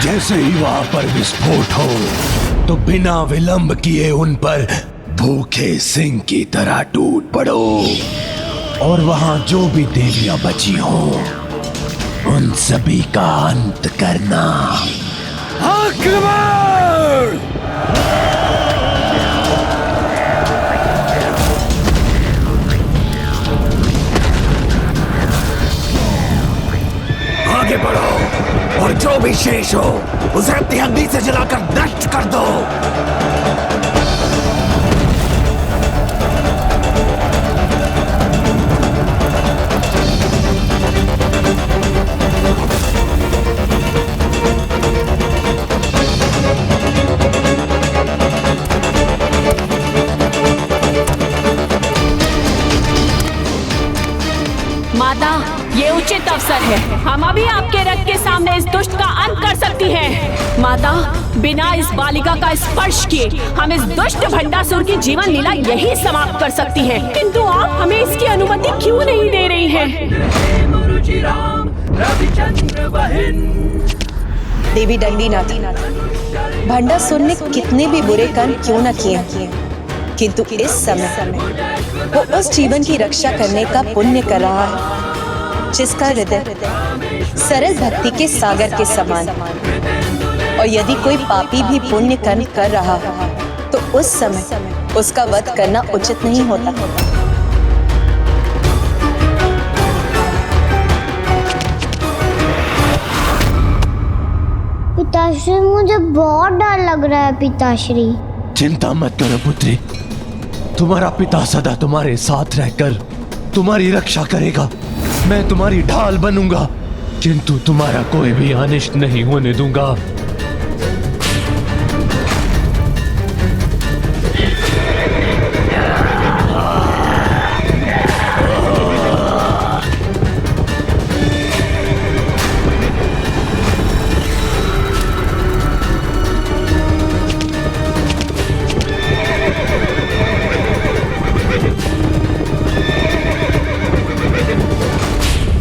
जैसे ही वहां पर विस्फोट हो तो बिना विलंब किए उन पर भूखे सिंह की तरह टूट पड़ो और वहां जो भी देवियां बची हो उन सभी का अंत करना। आक्रमण! आगे बढ़ो और जो भी शेष हो उसे अपनी अग्नि से जलाकर नष्ट कर दो। माता, ये उचित अवसर है। हम अभी आपके रथ के सामने इस दुष्ट का अंत कर सकती हैं। माता, बिना इस बालिका का स्पर्श किए हम इस दुष्ट भंडासुर की जीवन लीला यही समाप्त कर सकती हैं। किंतु आप हमें इसकी अनुमति क्यों नहीं दे रही हैं? देवी दंडीनाथ, भंडासुर ने कितने भी बुरे कर्म क्यों न किए, किंतु इस समय वो उस जीवन की रक्षा करने का पुण्य कर रहा है जिसका हृदय सरल भक्ति के सागर के समान। और यदि कोई पापी भी पुण्य कर्म कर रहा है तो उस समय उसका वध करना उचित नहीं होता। पिताश्री, मुझे बहुत डर लग रहा है पिताश्री। चिंता मत करो पुत्री, तुम्हारा पिता सदा तुम्हारे साथ रहकर तुम्हारी रक्षा करेगा। मैं तुम्हारी ढाल बनूंगा किंतु तुम्हारा कोई भी अनिष्ट नहीं होने दूंगा।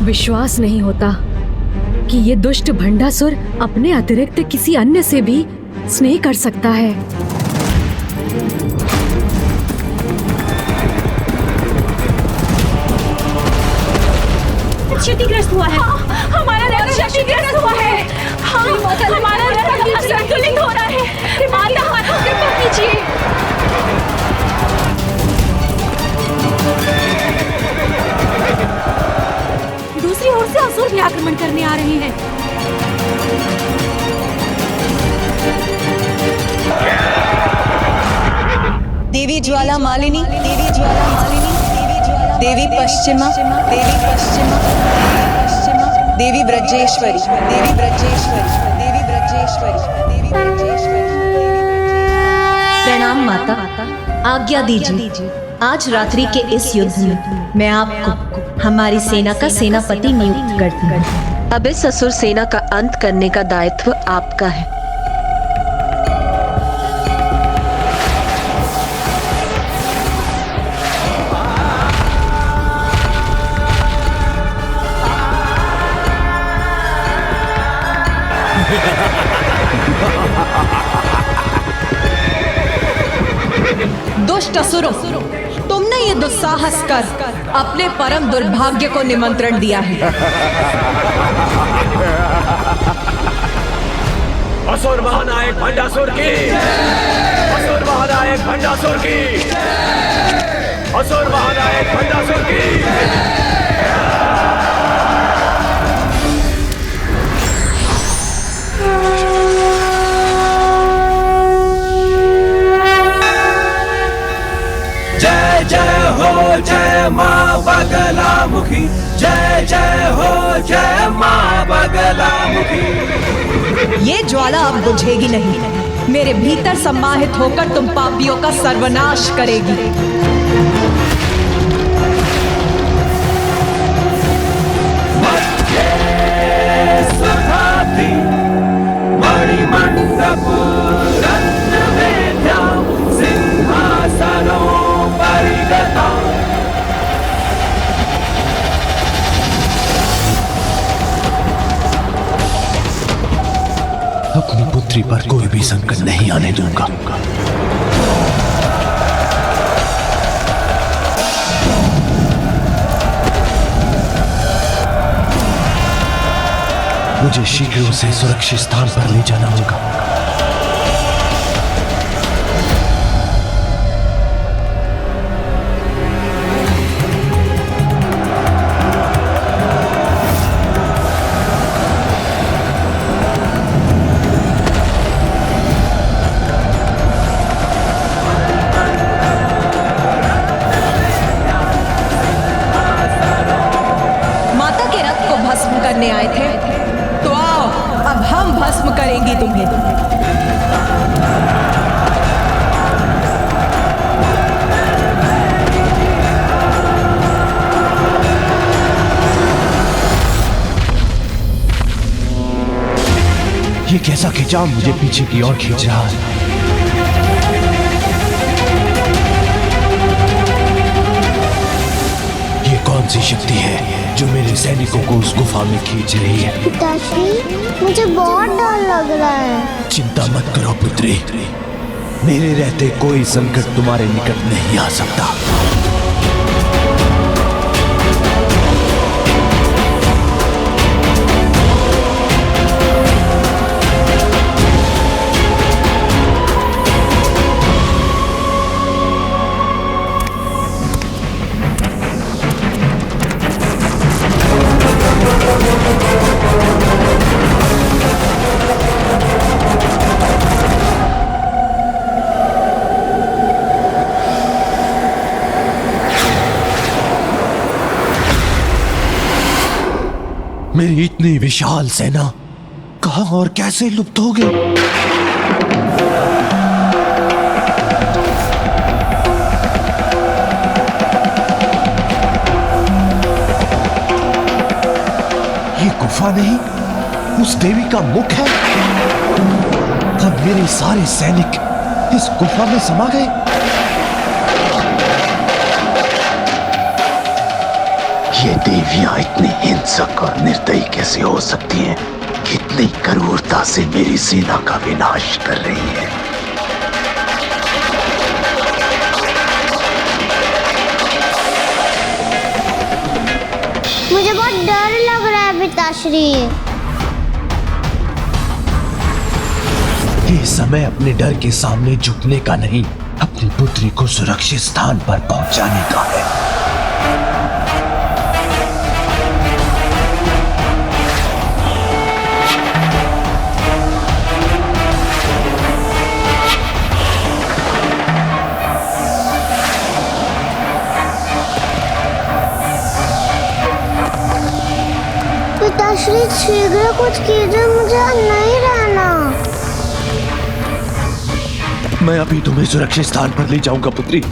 विश्वास नहीं होता कि ये दुष्ट भंडासुर अपने अतिरिक्त किसी अन्य से भी स्नेह कर सकता है। क्षतिग्रस्त हुआ है। हमारा रथ क्षतिग्रस्त हुआ है। हमारा रथ असंतुलित हो रहा है। माता, कृपा कीजिए। दूसरी ओर से असुर भी आक्रमण करने आ रहे हैं। देवी ज्वाला मालिनी, देवी ज्वाला मालिनी, देवी पश्चिमा, देवी पश्चिमा, देवी ब्रजेश्वरी, देवी ब्रजेश्वरी, देवी ब्रजेश्वरी, देवी ब्रजेश्वरी। प्रणाम माता, आज्ञा दीजिए। आज रात्रि के इस युद्ध में मैं आपको हमारी सेना का सेनापति नियुक्त करती हूँ। अब इस असुर सेना का अंत करने का दायित्व आपका है। दुष्ट असुरों, तुमने ये दुस्साहस कर अपने परम दुर्भाग्य को निमंत्रण दिया है। असुर महानायक भंडासुर की, असुर महानायक भंडासुर की, असुर महानायक भंडासुर की। जय जय हो जय माँ बगलामुखी, जय जय हो जय माँ बगलामुखी। ये ज्वाला अब बुझेगी नहीं। मेरे भीतर सम्माहित होकर तुम पापियों का सर्वनाश करेगी। अपनी पुत्री पर कोई भी संकट नहीं आने दूंगा। मुझे शीघ्र उसे सुरक्षित स्थान पर ले जाना होगा। माता के रथ को भस्म करने आए थे, तो आओ अब हम भस्म करेंगी तुम्हें। ये कैसा खिंचाव मुझे पीछे की ओर खींच रहा है? ये कौन सी शक्ति है जो मेरे सैनिकों को उस गुफा में खींच रही है? पिताश्री, मुझे बहुत डर लग रहा है। चिंता मत करो पुत्री, मेरे रहते कोई संकट तुम्हारे निकट नहीं आ सकता। मेरी इतनी विशाल सेना कहां और कैसे लुप्त हो गई? ये गुफा नहीं, उस देवी का मुख है। अब मेरे सारे सैनिक इस गुफा में समा गए। ये देवियां इतनी हिंसक और निर्दयी कैसे हो सकती हैं? कितनी क्रूरता से मेरी सेना का विनाश कर रही है। मुझे बहुत डर लग रहा है पिताश्री। ये समय अपने डर के सामने झुकने का नहीं, अपनी पुत्री को सुरक्षित स्थान पर पहुंचाने का है। पिताश्री, शीघ्र कुछ कीजिए, मुझे नहीं रहना। मैं अभी तुम्हें सुरक्षित स्थान पर ले जाऊंगा पुत्री।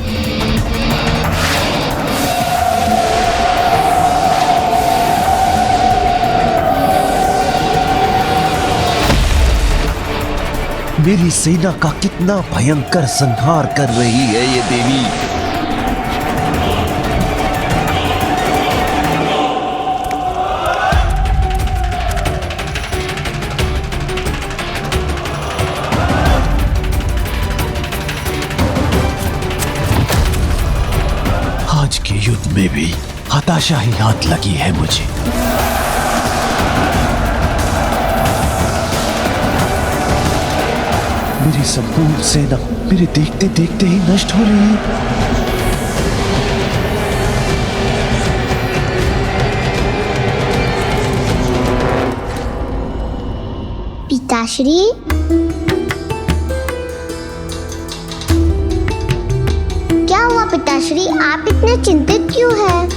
मेरी सेना का कितना भयंकर संहार कर रही है ये देवी। आज के युद्ध में भी हताशा ही हाथ लगी है मुझे। मेरी संपूर्ण सेना मेरे देखते देखते ही नष्ट हो रही है। पिताश्री, क्या हुआ पिताश्री? आप इतने चिंतित क्यों हैं?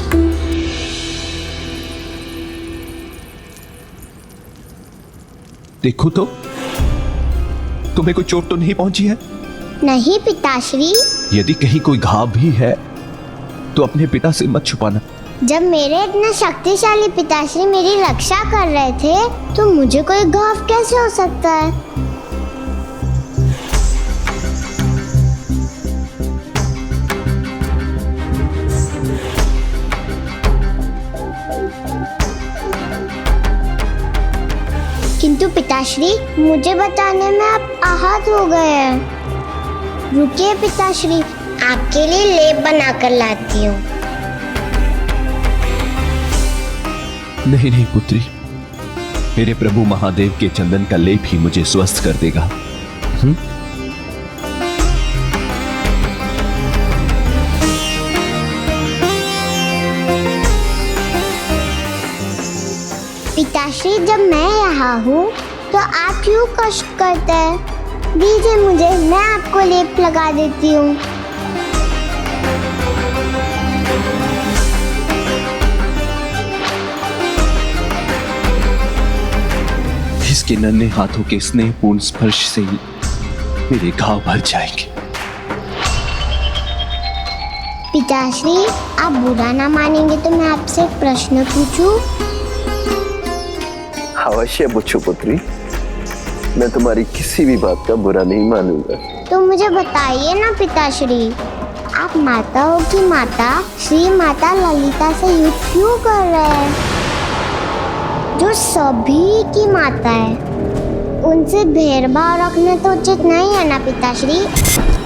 देखो तो, तुम्हें कोई चोट तो नहीं पहुंची है? नहीं पिताश्री। यदि कहीं कोई घाव भी है तो अपने पिता से मत छुपाना। जब मेरे इतने शक्तिशाली पिताश्री मेरी रक्षा कर रहे थे तो मुझे कोई घाव कैसे हो सकता है? किंतु पिताश्री मुझे बचाने में आप आहत हो गए हैं। रुकिए पिताश्री, आपके लिए लेप बनाकर लाती हूँ। नहीं नहीं पुत्री, मेरे प्रभु महादेव के चंदन का लेप ही मुझे स्वस्थ कर देगा। पिताश्री जब मैं यहाँ हूँ तो आप क्यों कष्ट करते हैं? दीजिए मुझे, मैं आपको लेप लगा देती हूँ। इसके नन्हे हाथों के स्नेहपूर्ण स्पर्श से ही मेरे घाव भर जाएंगे। पिताश्री आप बुरा ना मानेंगे तो मैं आपसे एक प्रश्न पूछूं? अवश्य पूछो पुत्री, मैं तुम्हारी किसी भी बात का बुरा नहीं मानूंगा। तो मुझे बताइए ना पिताश्री, आप माताओं की माता श्री माता ललिता से युद्ध क्यों कर रहे हैं, जो सभी की माता है? उनसे भेदभाव रखना तो उचित नहीं है ना पिताश्री?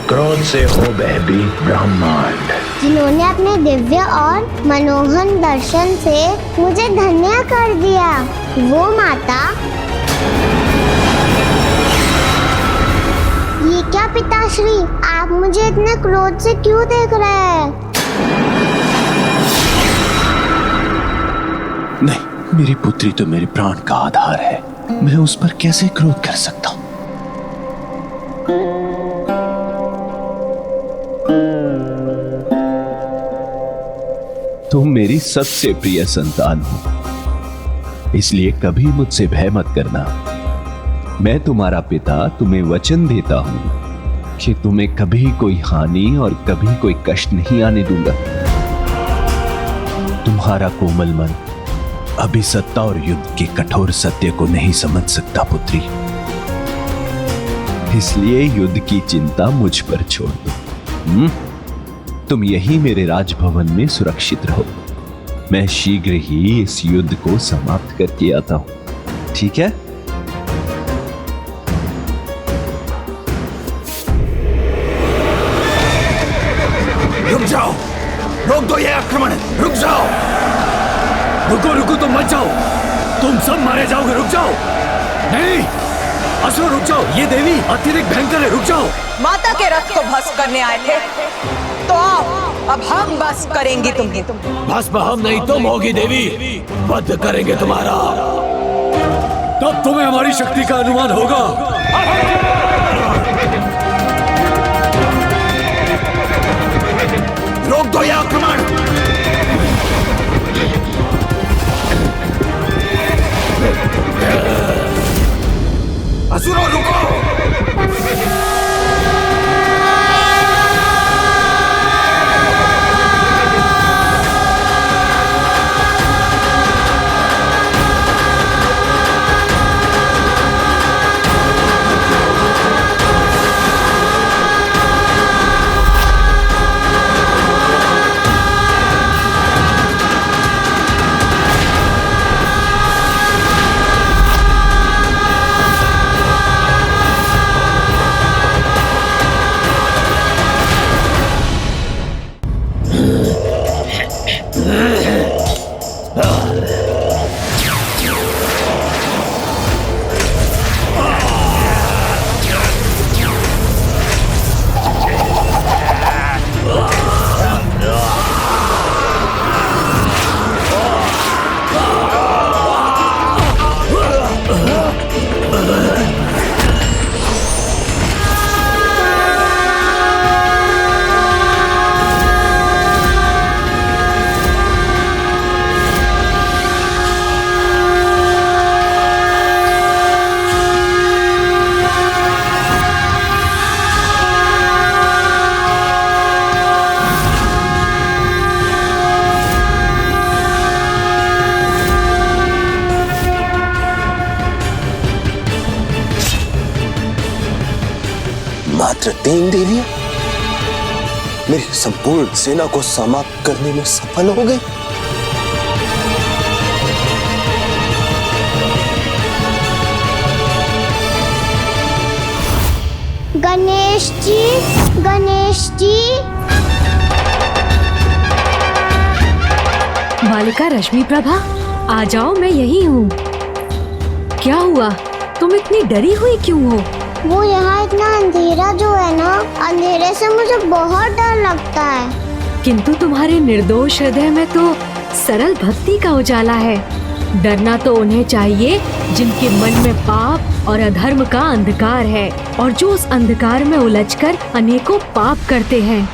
क्रोध से हो भयभीत ब्रह्मांड, जिन्होंने अपने दिव्य और मनोहर दर्शन से मुझे धन्य कर दिया, वो माता। ये क्या पिताश्री, आप मुझे इतने क्रोध से क्यों देख रहे हैं? नहीं, मेरी पुत्री तो मेरे प्राण का आधार है, मैं उस पर कैसे क्रोध कर सकता हूं? तुम मेरी सबसे प्रिय संतान हो, इसलिए कभी मुझसे भय मत करना। मैं तुम्हारा पिता तुम्हें वचन देता हूं कि तुम्हें कभी कोई हानि और कभी कोई कष्ट नहीं आने दूंगा। तुम्हारा कोमल मन अभी सत्ता और युद्ध के कठोर सत्य को नहीं समझ सकता पुत्री, इसलिए युद्ध की चिंता मुझ पर छोड़ दो। तुम यहीं मेरे राजभवन में सुरक्षित रहो, मैं शीघ्र ही इस युद्ध को समाप्त करके आता हूं, ठीक है? रुक जाओ, रोक दो ये आक्रमण, रुक जाओ। रुको रुको, तुम मत जाओ, तुम सब मारे जाओगे, रुक जाओ। नहीं असुर, रुक जाओ, ये देवी अत्यधिक भयंकर है, रुक जाओ। माता के रथ को भस्म करने आए थे तो आओ, अब हम भस्म करेंगे तुम्हें। भस्म हम नहीं तुम होगी देवी, वध करेंगे तुम्हारा, तब तुम्हें हमारी शक्ति का अनुमान होगा। रोक दो ये आक्रमण। असुरों रुको। मात्र 3 देवियां मेरी संपूर्ण सेना को समाप्त करने में सफल हो गई। गणेश जी, गणेश जी। बालिका रश्मि प्रभा, आ जाओ, मैं यही हूँ। क्या हुआ, तुम इतनी डरी हुई क्यों हो? वो यहाँ इतना अंधेरा जो है ना, अंधेरे से मुझे बहुत डर लगता है। किंतु तुम्हारे निर्दोष हृदय में तो सरल भक्ति का उजाला है। डरना तो उन्हें चाहिए जिनके मन में पाप और अधर्म का अंधकार है और जो उस अंधकार में उलझकर अनेकों पाप करते हैं।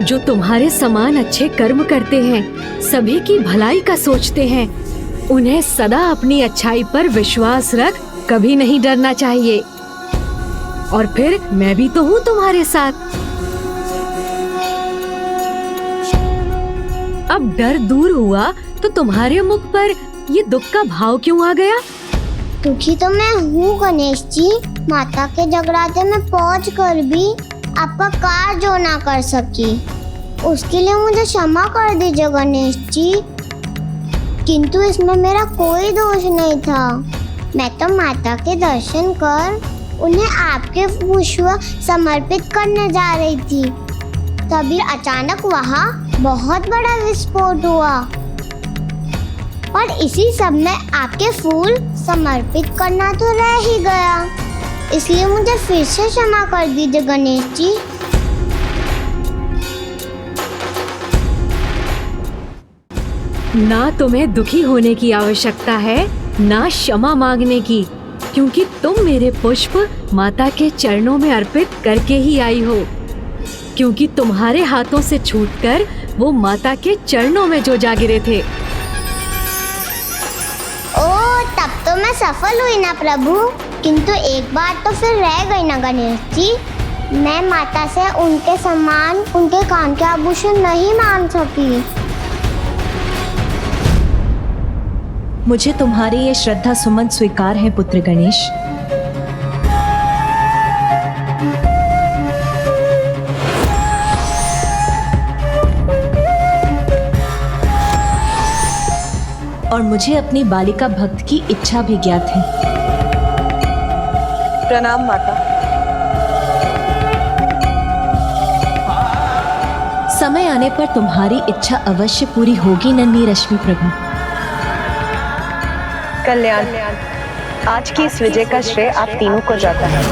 जो तुम्हारे समान अच्छे कर्म करते हैं, सभी की भलाई का सोचते हैं, उन्हें सदा अपनी अच्छाई पर विश्वास रख कभी नहीं डरना चाहिए। और फिर मैं भी तो हूँ तुम्हारे साथ। अब डर दूर हुआ तो तुम्हारे मुख पर ये दुख का भाव क्यों आ गया? दुखी तो मैं हूँ गणेश जी। माता के जगराते में पहुँच कर भी आपका कार्य जो ना कर सकी, उसके लिए मुझे क्षमा कर दीजिए गणेश जी। किंतु इसमें मेरा कोई दोष नहीं था। मैं तो माता के दर्शन कर उन्हें आपके पुष्प समर्पित करने जा रही थी, तभी अचानक वहाँ बहुत बड़ा विस्फोट हुआ और इसी सब में आपके फूल समर्पित करना तो रह ही गया। इसलिए मुझे फिर से क्षमा कर दीजिए गणेश जी। ना तुम्हें दुखी होने की आवश्यकता है, ना क्षमा मांगने की, क्योंकि तुम मेरे पुष्प माता के चरणों में अर्पित करके ही आई हो। क्योंकि तुम्हारे हाथों से छूटकर वो माता के चरणों में जो जा गिरे थे। ओ, तब तो मैं सफल हुई ना प्रभु। किंतु एक बात तो फिर रह गई ना गणेश जी। मैं माता से उनके सम्मान, उनके कान के आभूषण नहीं मांग सकी। मुझे तुम्हारी ये श्रद्धा सुमन स्वीकार है पुत्र गणेश। और मुझे अपनी बालिका भक्त की इच्छा भी ज्ञात है। प्रणाम माता। समय आने पर तुम्हारी इच्छा अवश्य पूरी होगी नन्ही रश्मि प्रभु। कल्याण, आज की इस विजय का श्रेय आप तीनों को जाता है।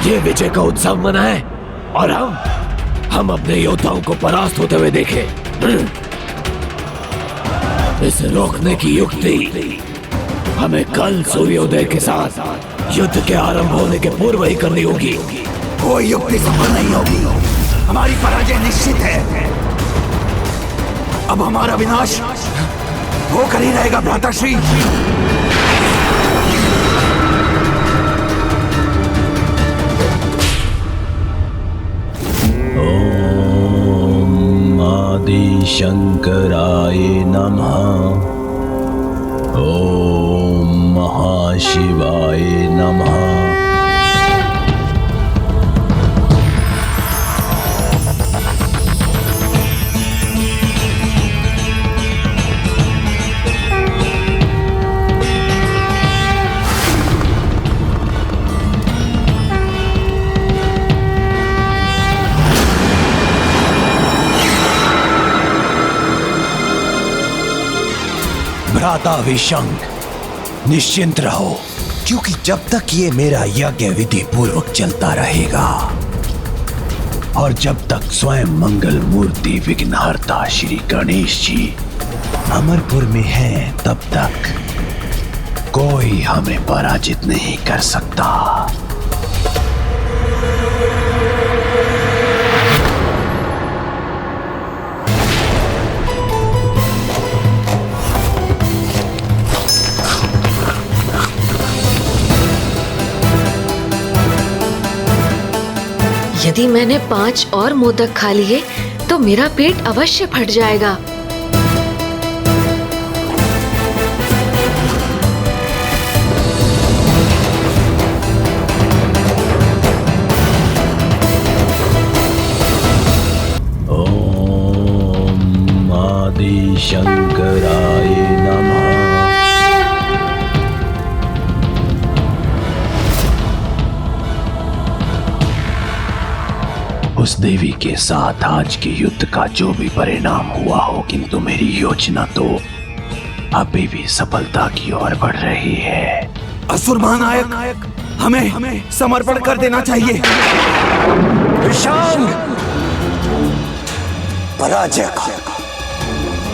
ये विजय का उत्सव मनाएं और हम अपने योद्धाओं को परास्त होते हुए देखें। इसे रोकने की युक्ति हमें कल सूर्योदय के साथ युद्ध के आरंभ होने के पूर्व ही करनी होगी। कोई युक्ति सफल नहीं होगी, हमारी पराजय निश्चित है। अब हमारा विनाश होकर ही रहेगा भ्राताश्री। ओम आदि शंकराय नमः। ओम महाशिवाय नमः। भ्राता विशंक, निश्चिंत रहो, क्योंकि जब तक ये मेरा यज्ञ विधि पूर्वक चलता रहेगा और जब तक स्वयं मंगल मूर्ति विघ्नहर्ता श्री गणेश जी अमरपुर में हैं, तब तक कोई हमें पराजित नहीं कर सकता। यदि मैंने 5 और मोदक खा लिए तो मेरा पेट अवश्य फट जाएगा। उस देवी के साथ आज के युद्ध का जो भी परिणाम हुआ हो, किंतु मेरी योजना तो अभी भी सफलता की ओर बढ़ रही है। असुर महानायक, हमें समर्पण कर देना चाहिए। विशांग, पराजय का,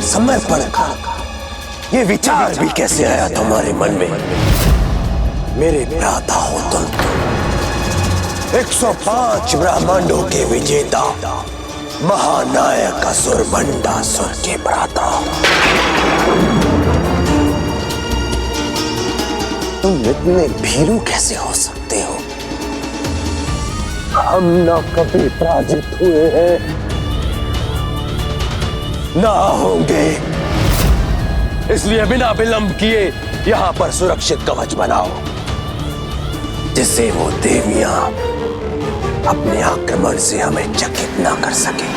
समर्पण का ये विचार भी कैसे आया तुम्हारे मन में? मेरे भ्राता हो तुम, 105 ब्रह्मांडों के विजेता, महानायक असुर भंडासुर के भ्राता। तुम इतने भीरू कैसे हो सकते हो? हम ना कभी पराजित हुए हैं, ना होंगे। इसलिए बिना विलंब किए यहां पर सुरक्षित कवच बनाओ, जिससे वो देवियां अपने आक्रमण से हमें चकित ना कर सके।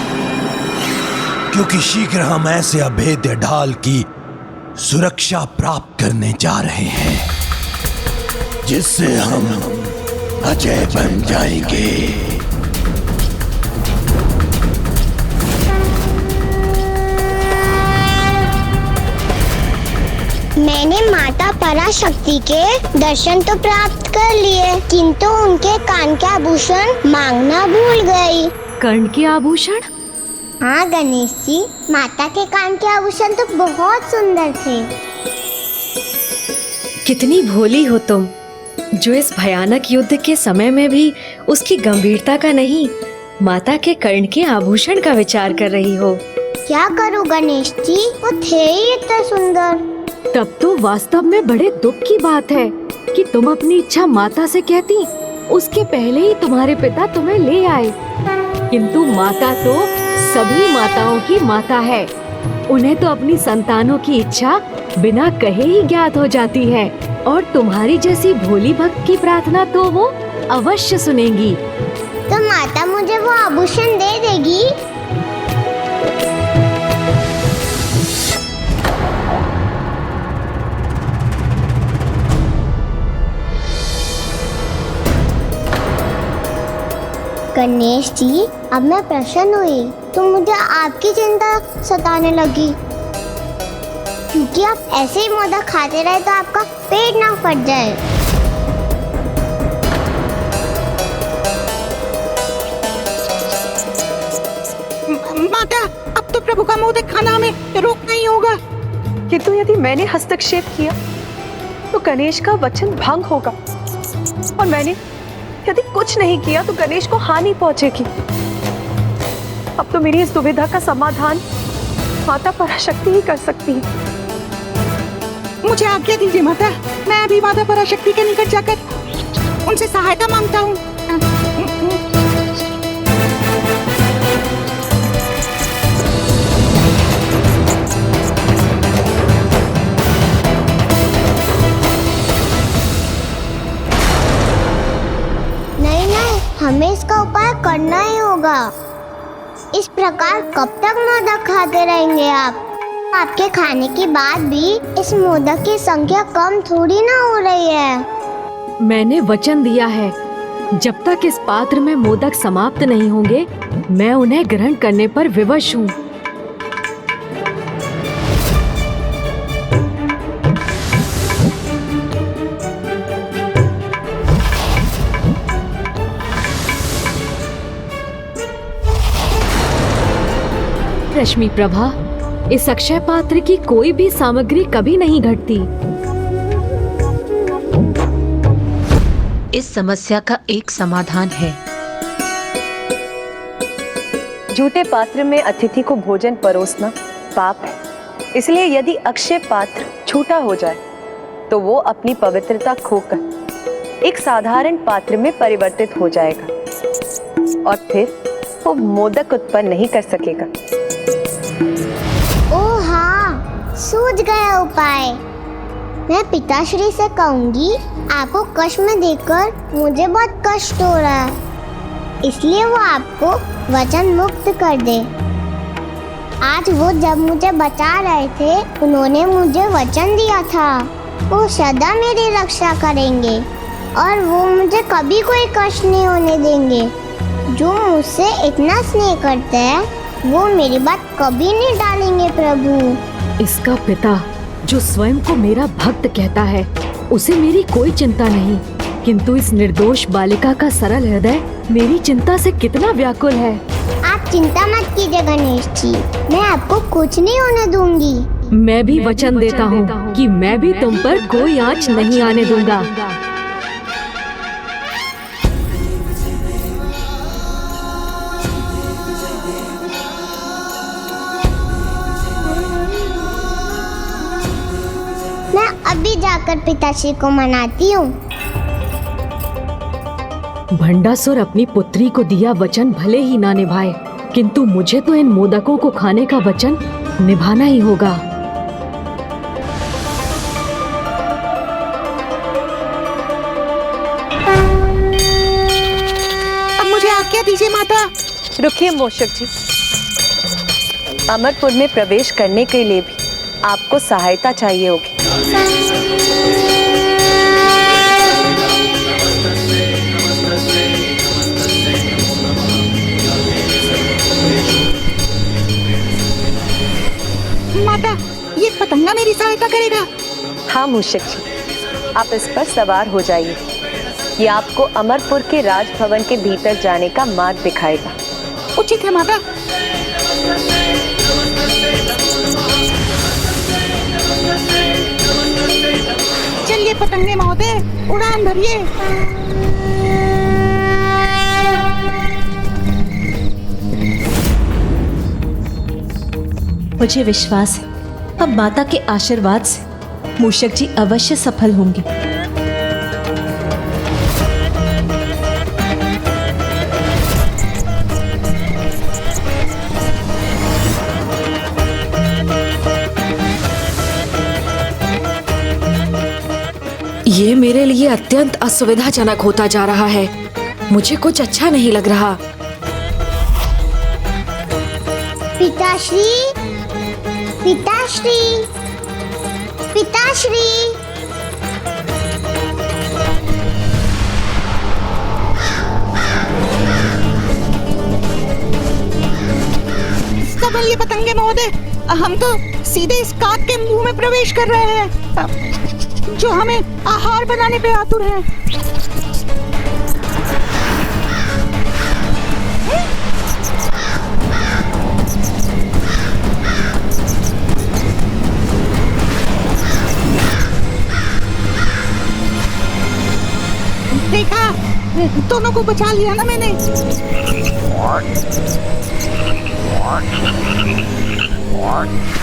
क्योंकि शीघ्र हम ऐसे अभेद्य ढाल की सुरक्षा प्राप्त करने जा रहे हैं, जिससे हम अजय बन जाएंगे। मैंने माता पराशक्ति के दर्शन तो प्राप्त कर लिए, किंतु उनके कान के आभूषण मांगना भूल गई। कर्ण के आभूषण? हाँ गणेश जी, माता के कान के आभूषण तो बहुत सुंदर थे। कितनी भोली हो तुम, जो इस भयानक युद्ध के समय में भी उसकी गंभीरता का नहीं, माता के कर्ण के आभूषण का विचार कर रही हो। क्या करूं गणेश जी, वो थे ही इतने सुंदर। तब तो वास्तव में बड़े दुख की बात है कि तुम अपनी इच्छा माता से कहती, उसके पहले ही तुम्हारे पिता तुम्हें ले आए। किंतु माता तो सभी माताओं की माता है, उन्हें तो अपनी संतानों की इच्छा बिना कहे ही ज्ञात हो जाती है, और तुम्हारी जैसी भोली भक्त की प्रार्थना तो वो अवश्य सुनेंगी। तो माता मुझे वो आभूषण दे देगी? गणेश जी, अब मैं प्रसन्न हुई तो मुझे आपकी चिंता सताने लगी, क्योंकि आप ऐसे ही मोदक खाते रहे तो आपका पेट ना फट जाए। माता, अब तो प्रभु का मोदक खाना हमें रोकना ही होगा। किंतु यदि मैंने हस्तक्षेप किया तो गणेश का वचन भंग होगा, और मैंने यदि कुछ नहीं किया तो गणेश को हानि पहुंचेगी। अब तो मेरी इस दुविधा का समाधान माता पराशक्ति ही कर सकती है। मुझे आज्ञा दीजिए माता, मैं अभी माता पराशक्ति के निकट जाकर उनसे सहायता मांगता हूँ। हमें इसका उपाय करना ही होगा। इस प्रकार कब तक मोदक खाते रहेंगे आप? आपके खाने के बाद भी इस मोदक की संख्या कम थोड़ी ना हो रही है। मैंने वचन दिया है, जब तक इस पात्र में मोदक समाप्त नहीं होंगे, मैं उन्हें ग्रहण करने पर विवश हूँ। रश्मि प्रभा, इस अक्षय पात्र की कोई भी सामग्री कभी नहीं घटती। इस समस्या का एक समाधान है। झूठे पात्र में अतिथि को भोजन परोसना पाप है, इसलिए यदि अक्षय पात्र झूठा हो जाए तो वो अपनी पवित्रता खोकर एक साधारण पात्र में परिवर्तित हो जाएगा, और फिर वो मोदक उत्पन्न नहीं कर सकेगा। ओह हाँ, सूझ गया उपाय। मैं पिताश्री से कहूंगी, आपको कष्ट में देखकर मुझे बहुत कष्ट हो रहा है, इसलिए वो आपको वचन मुक्त कर दे। आज वो जब मुझे बचा रहे थे, उन्होंने मुझे वचन दिया था वो सदा मेरी रक्षा करेंगे और वो मुझे कभी कोई कष्ट नहीं होने देंगे। जो मुझसे इतना स्नेह करते हैं वो मेरी बात कभी नहीं टालेंगे प्रभु। इसका पिता जो स्वयं को मेरा भक्त कहता है, उसे मेरी कोई चिंता नहीं, किंतु इस निर्दोष बालिका का सरल हृदय मेरी चिंता से कितना व्याकुल है। आप चिंता मत कीजिए गणेश जी, मैं आपको कुछ नहीं होने दूंगी। मैं भी वचन देता हूँ कि मैं भी तुम पर कोई आँच नहीं आने दूंगा। मैं अभी जाकर पिताश्री को मनाती हूँ। भंडासुर अपनी पुत्री को दिया वचन भले ही ना निभाए, किंतु मुझे तो इन मोदकों को खाने का वचन निभाना ही होगा। अब मुझे आज्ञा दीजिए माता। रुकिए मूषक जी, अमरपुर में प्रवेश करने के लिए भी आपको सहायता चाहिए होगी। माता, ये पतंगा मेरी सहायता करेगा? हाँ मूषक जी, आप इस पर सवार हो जाइए। ये आपको अमरपुर के राजभवन के भीतर जाने का मार्ग दिखाएगा। उचित है माता। चलिए पतंगे महोदय, उड़ान भरिए। मुझे विश्वास है अब माता के आशीर्वाद से मूषक जी अवश्य सफल होंगे। ये मेरे लिए अत्यंत असुविधाजनक होता जा रहा है। मुझे कुछ अच्छा नहीं लग रहा। पिताश्री, पिताश्री, पिताश्री। संभलिए पतंगे महोदय, हम तो सीधे इस काक के मुंह में प्रवेश कर रहे हैं, जो हमें आहार बनाने पे आतुर है। देखा, दोनों को बचा लिया ना मैंने।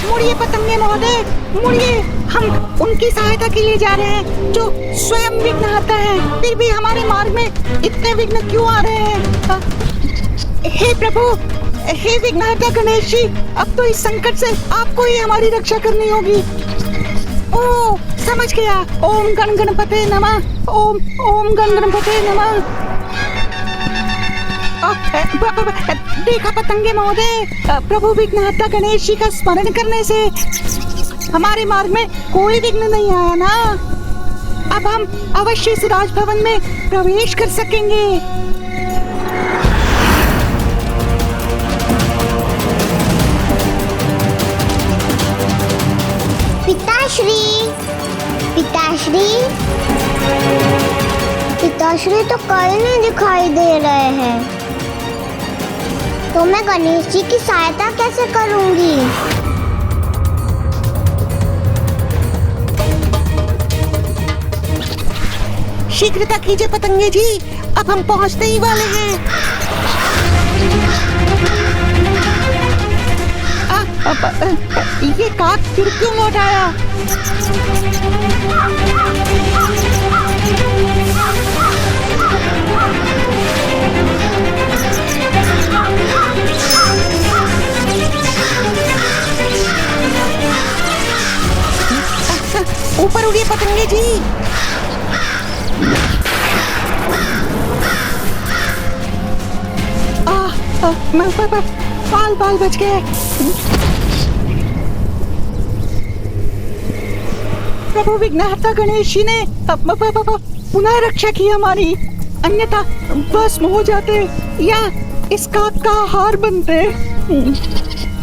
मुड़िए पतंगे महोदय, मुड़िए। हम उनकी सहायता के लिए जा रहे हैं जो स्वयं विघ्नहर्ता है, फिर भी हमारे मार्ग में इतने विघ्न क्यों आ रहे हैं? हे प्रभु, हे विघ्नहर्ता गणेश जी, अब तो इस संकट से आपको ही हमारी रक्षा करनी होगी। ओ, समझ गया। ओम गण गणपते नमः, ओम ओम गण गणपते नमः। देखा पतंगे महोदय, प्रभु विघ्नहर्ता गणेश जी का स्मरण करने से हमारे मार्ग में कोई विघ्न नहीं आया ना। अब हम अवश्य इस राजभवन में प्रवेश कर सकेंगे। पिताश्री, पिताश्री, पिताश्री तो कहीं नहीं दिखाई दे रहे हैं, तो मैं गणेश जी की सहायता कैसे करूंगी? शीघ्रता कीजिए पतंगे जी, अब हम पहुंचने ही वाले हैं। ये काक फिर क्यों लौट आया? ऊपर उड़िए पतंगे जी। बाल बाल बच गए। प्रभु विघ्नहर्ता गणेश जी ने पुनः रक्षा की हमारी, अन्यथा भस्म हो जाते या इसका का हार बनते।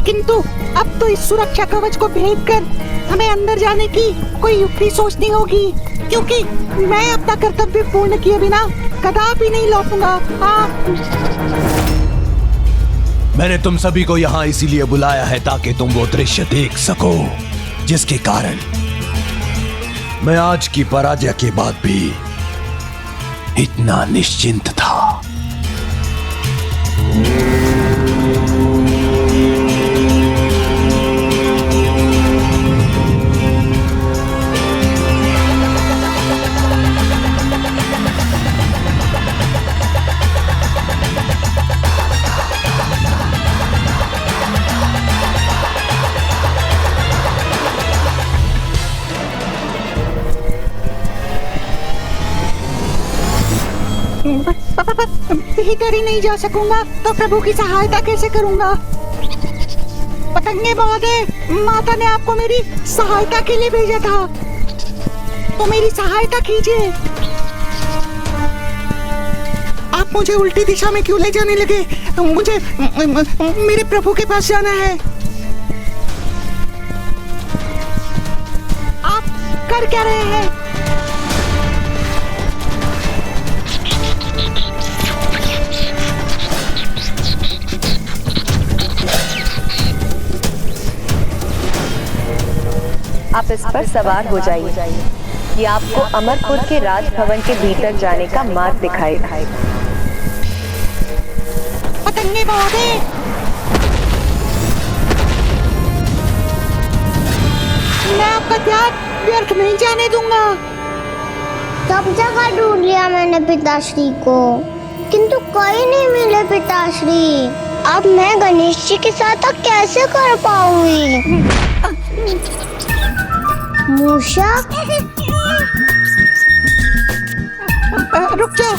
किंतु अब तो इस सुरक्षा कवच को भेदकर हमें अंदर जाने की कोई युक्ति सोचनी होगी, क्योंकि मैं अपना कर्तव्य पूर्ण किए बिना कदापि नहीं लौटूंगा। मैंने तुम सभी को यहाँ इसीलिए बुलाया है ताकि तुम वो दृश्य देख सको जिसके कारण मैं आज की पराजय के बाद भी इतना निश्चिंत था। भीतर ही नहीं जा सकूंगा तो प्रभु की सहायता कैसे करूंगा? पतंगे महोदय, माता ने आपको मेरी सहायता के लिए भेजा था, तो मेरी सहायता कीजिए। आप मुझे उल्टी दिशा में क्यों ले जाने लगे? मुझे मेरे प्रभु के पास जाना है। आप कर क्या रहे हैं? आप इस पर सवार हो जाइए। ये आपको अमरपुर के राजभवन के भीतर जाने का मार्ग दिखाएगा। पतंगे महोदय, मैं आपका त्याग व्यर्थ नहीं जाने दूंगा। सब जगह ढूंढ लिया मैंने पिताश्री को, किंतु कोई नहीं मिले पिताश्री। अब मैं गणेश जी के साथ कैसे कर पाऊंगी? मूषक, रुक जाओ,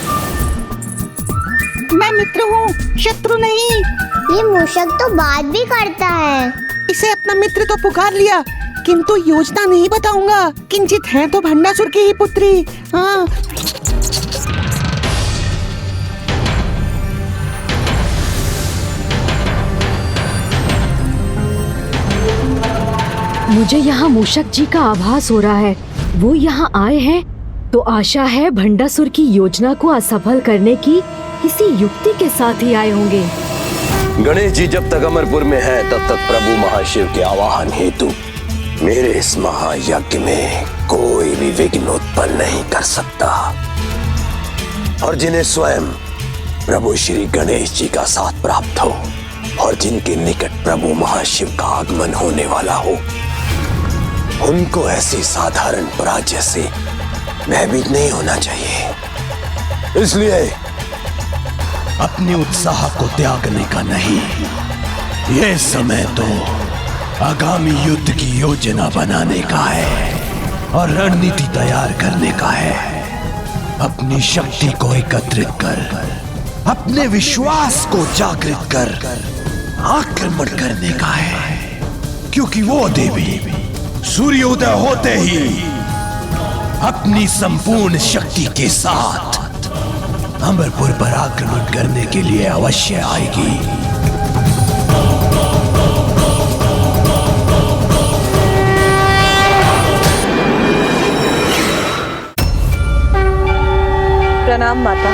मैं मित्र हूँ, शत्रु नहीं। ये मूषक तो बात भी करता है। इसे अपना मित्र तो पुकार लिया, किंतु योजना नहीं बताऊंगा। किंचित है तो भंडासुर की ही पुत्री। हाँ, मुझे यहाँ मूषक जी का आभास हो रहा है। वो यहाँ आए हैं तो आशा है भंडासुर की योजना को असफल करने की किसी युक्ति के साथ ही आए होंगे। गणेश जी जब तक अमरपुर में हैं, तब तक प्रभु महाशिव के आवाहन हेतु मेरे इस महायज्ञ में कोई भी विघ्न उत्पन्न नहीं कर सकता। और जिन्हें स्वयं प्रभु श्री गणेश जी का साथ प्राप्त हो और जिनके निकट प्रभु महाशिव का आगमन होने वाला हो, उनको ऐसी साधारण पराजय से भयभीत नहीं होना चाहिए। इसलिए अपने उत्साह को त्यागने का नहीं, यह समय तो आगामी युद्ध की योजना बनाने का है और रणनीति तैयार करने का है। अपनी शक्ति को एकत्रित कर, अपने विश्वास को जागृत कर आक्रमण करने का है, क्योंकि वो देवी सूर्योदय होते ही अपनी संपूर्ण शक्ति के साथ अमरपुर पर आक्रमण करने के लिए अवश्य आएगी। प्रणाम माता।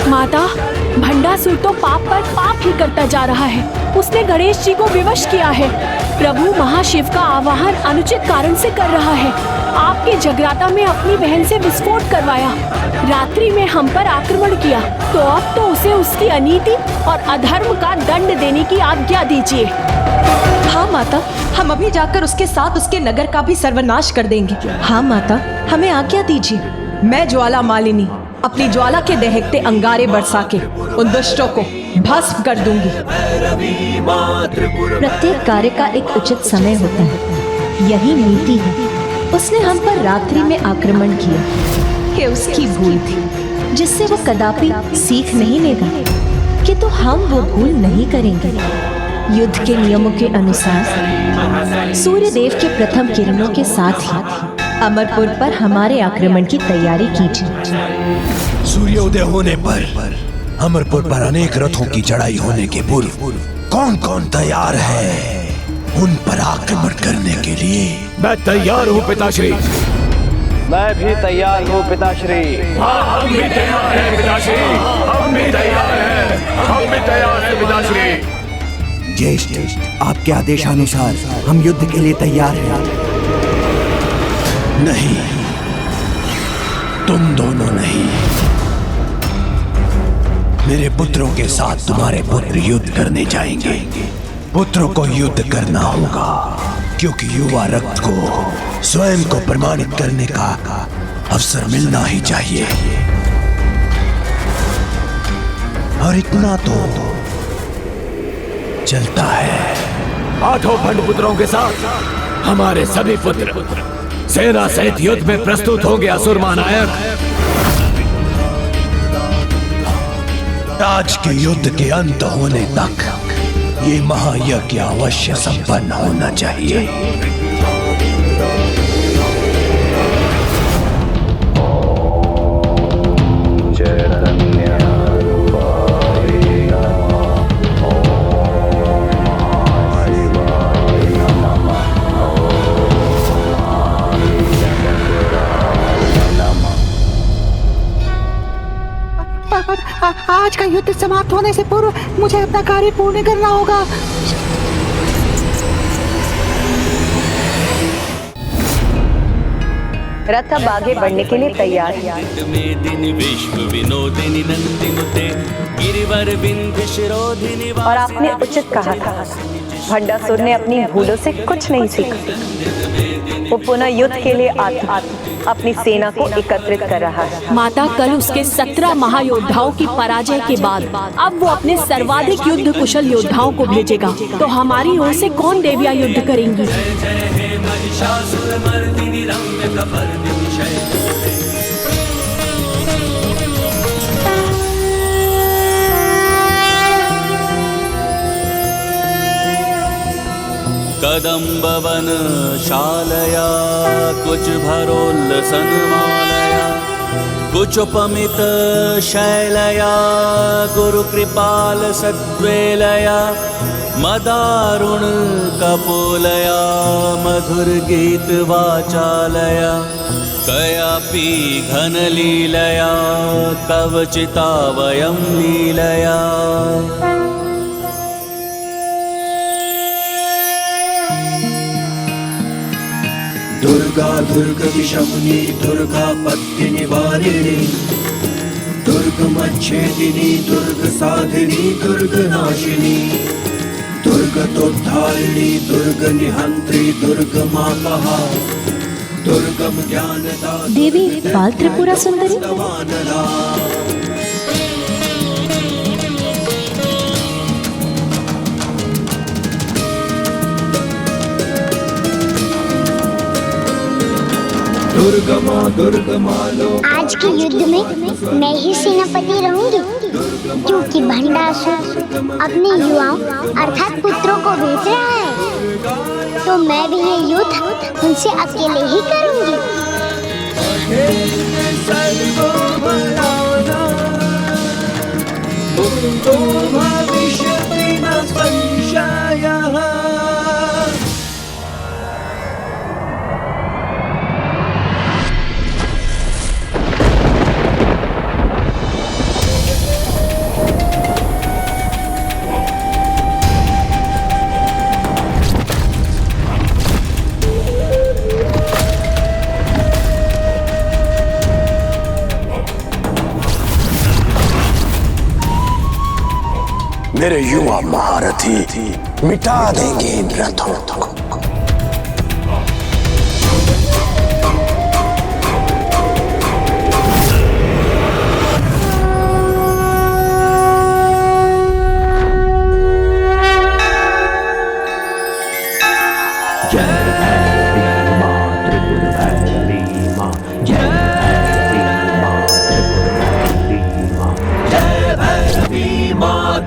माता, भंडासुर तो पाप पर पाप ही करता जा रहा है। उसने गणेश जी को विवश किया है। प्रभु महाशिव का आवाहन अनुचित कारण से कर रहा है। आपके जगराता में अपनी बहन से विस्फोट करवाया, रात्रि में हम पर आक्रमण किया, तो अब तो उसे उसकी अनीति और अधर्म का दंड देने की आज्ञा दीजिए। हाँ माता, हम अभी जाकर उसके साथ उसके नगर का भी सर्वनाश कर देंगे। हाँ माता, हमें आज्ञा दीजिए। मैं ज्वाला मालिनी अपनी ज्वाला के दहकते अंगारे बरसा के उन दुष्टों को भस्म कर दूंगी। प्रत्येक कार्य का एक उचित समय होता है, यही नीति है। उसने हम पर रात्रि में आक्रमण किया, ये उसकी भूल थी, जिससे वो कदापि सीख नहीं लेगा कि तो हम वो भूल नहीं करेंगे। युद्ध के नियमों के अनुसार सूर्य देव के प्रथम किरणों के साथ ही अमरपुर पर हमारे आक्रमण की तैयारी कीजिए। सूर्योदय होने पर अमरपुर पर अनेक रथों की चढ़ाई होने के पूर्व कौन कौन तैयार है उन पर आक्रमण करने के लिए? मैं तैयार हूँ पिताश्री। मैं भी तैयार हूँ पिताश्री। हम भी तैयार हैं पिताश्री। हम भी तैयार हैं। हम भी तैयार हैं पिताश्री। ज्येष्ठ, आपके आदेशानुसार हम युद्ध के लिए तैयार हैं। नहीं, तुम दोनों नहीं। मेरे पुत्रों के साथ तुम्हारे पुत्र युद्ध करने जाएंगे। पुत्रों को युद्ध करना होगा क्योंकि युवा रक्त को स्वयं को प्रमाणित करने का अवसर मिलना ही चाहिए। और इतना तो चलता है। 8 भंड पुत्रों के साथ हमारे सभी पुत्र सेना सहित युद्ध में प्रस्तुत होंगे। असुर महानायक, आज के युद्ध के अंत होने तक ये महायज्ञ अवश्य संपन्न होना चाहिए। आज का युद्ध समाप्त होने से पूर्व मुझे अपना कार्य पूर्ण करना होगा। रथ अब आगे बढ़ने के लिए तैयार है। और आपने उचित कहा था, भंडासुर ने अपनी भूलों से कुछ नहीं सीखा। वो पुनः युद्ध के लिए अपनी सेना को एकत्रित कर रहा है। माता, कल उसके 17 महायोद्धाओं की पराजय के बाद अब वो अपने सर्वाधिक युद्ध कुशल योद्धाओं को भेजेगा। तो हमारी ओर से कौन देवियां युद्ध करेंगी? कदम्बवन शालया कुछ भरोल्लसन मालया कुचोपमित शैलया गुरु कृपाल सद्वेलया मदारुण कपोलया मधुर गीत वाचालया कयापि घन लीलया कवचिता वयं लीलया। दुर्गा दुर्गतिशमुनी दुर्गा पत्ति निवारिणी दुर्गमच्छेदिनी दुर्ग साधिनी दुर्ग नाशिनी दुर्गतोद्धारिणी दुर्ग निहंत्री दुर्ग मापहा दुर्गम ज्ञानदा देवी बाल त्रिपुरा सुंदरी। आज के युद्ध में मैं ही सेनापति रहूंगी, क्योंकि भंडासुर अपने युवाओं अर्थात पुत्रों को भेज रहा है। तो मैं भी ये युद्ध उनसे अकेले ही करूंगी। मेरे युवा महारथी मिटा देंगे इन रथों को।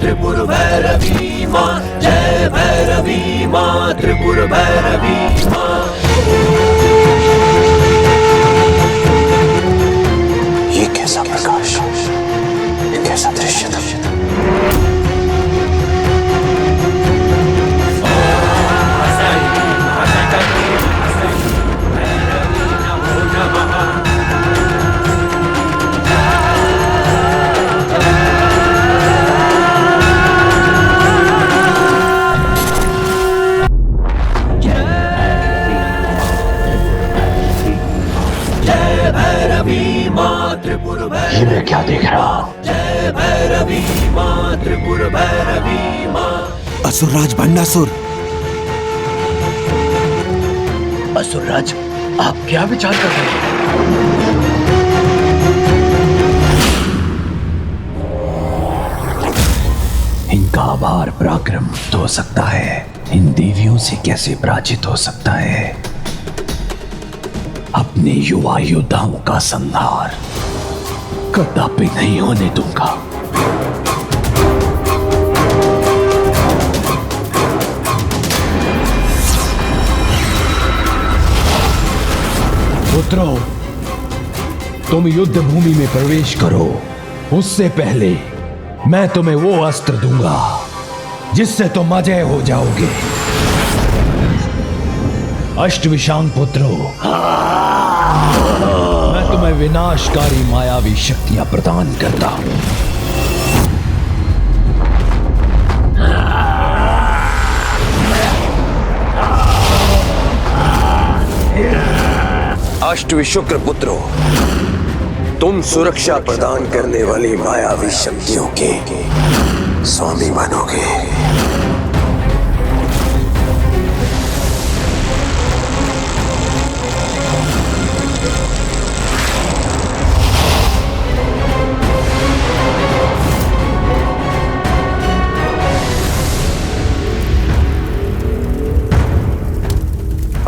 त्रिपुर भैरवी माँ, जय भैरवी माँ त्रिपुर माँ त्रिपुर ये मैं क्या देख रहा हूँ? जय भैरवी माँ त्रिपुर भैरवी माँ। असुरराज भंडासुर। असुरराज, आप क्या विचार कर रहे हैं? इनका आभार पराक्रम हो सकता है, इन देवियों से कैसे पराजित हो सकता है? अपने युवा योद्धाओं का संहार कदापि नहीं होने दूंगा। पुत्रों, तुम युद्ध भूमि में प्रवेश करो। उससे पहले मैं तुम्हें वो अस्त्र दूंगा जिससे तुम अजय हो जाओगे। अष्टविशांग पुत्रों, मैं तुम्हें विनाशकारी मायावी शक्तियां प्रदान करता हूं। अष्टविशुक्र पुत्रों, तुम सुरक्षा प्रदान करने वाली मायावी शक्तियों के स्वामी बनोगे।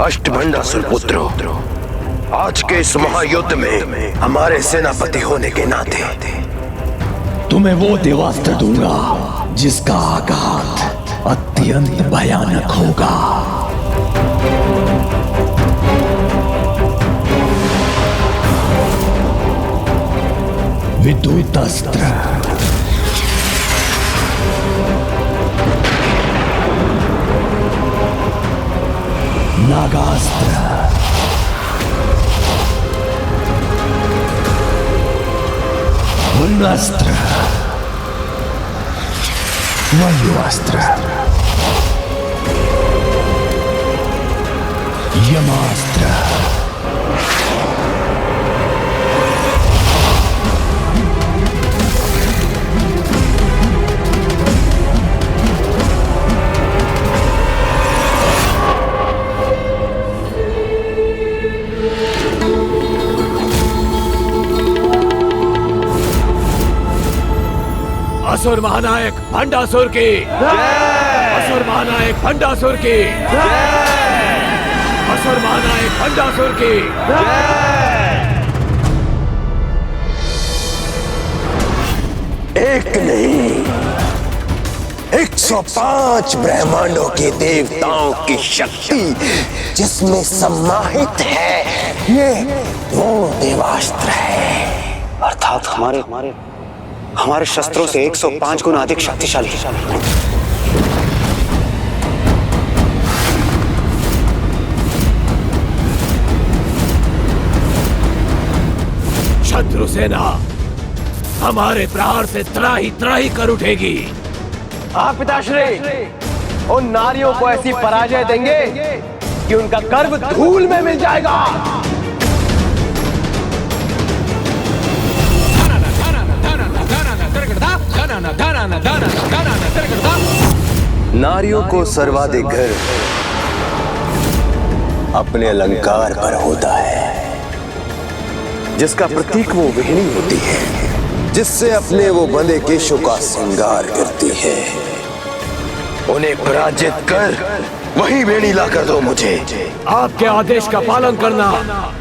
अष्टभंडासुर पुत्रों, आज के इस महायुद्ध में हमारे सेनापति होने के नाते तुम्हें वो देवास्त्र दूंगा जिसका आघात अत्यंत भयानक होगा। विद्युत अस्त्र, नागास्त्र, वरुणास्त्र, वायुअस्त्र, यमास्त्र, असुर महानायक भंडासुर की जय। असुर महानायक भंडासुर की जय। असुर महानायक भंडासुर की जय। एक नहीं 105 ब्रह्मांडों के देवताओं की शक्ति जिसमें समाहित है, ये वो देवास्त्र है। अर्थात हमारे शस्त्रों से 105 गुना अधिक शक्तिशाली। शत्रु सेना हमारे प्रहार से त्राही कर उठेगी। आप पिताश्री उन नारियों को ऐसी पराजय देंगे कि उनका गर्व धूल में मिल जाएगा। नारियों को सर्वाधिक गर्व अपने अलंकार पर होता है, जिसका प्रतीक वो वेणी होती है, जिससे अपने वो बंदे केशों का श्रृंगार करती है। उन्हें पराजित कर वही वेणी ला कर दो मुझे। आपके आदेश का पालन करना